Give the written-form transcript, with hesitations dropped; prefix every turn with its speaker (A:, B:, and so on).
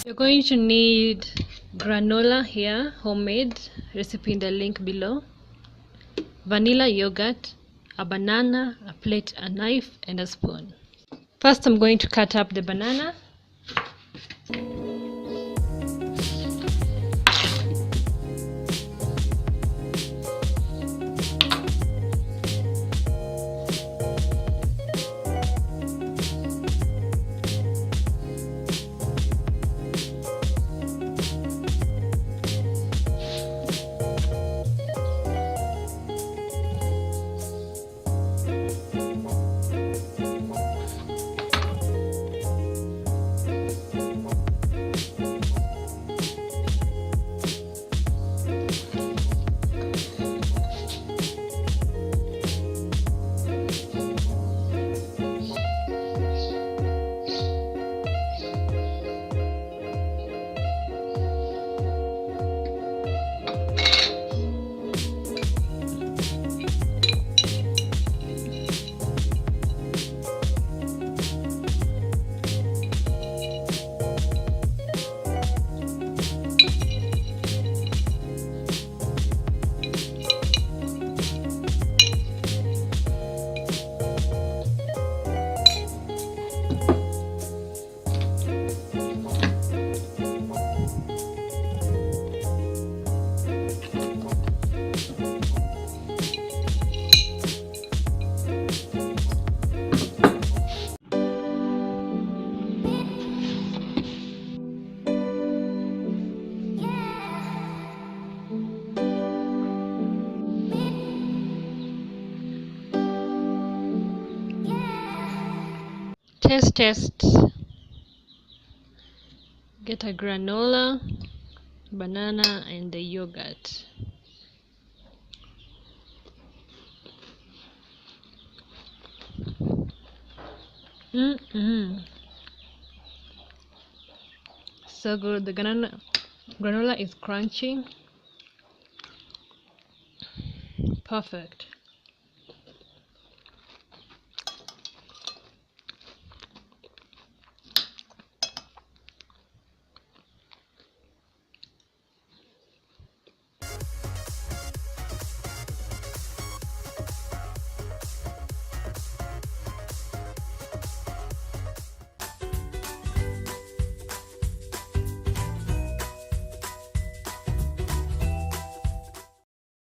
A: You're going to need granola here, homemade, recipe in the link below, vanilla yogurt, a banana, a plate, a knife, and a spoon. First, I'm going to cut up the banana. Test. Get a granola, banana, and the yogurt. So good. The granola is crunchy. Perfect.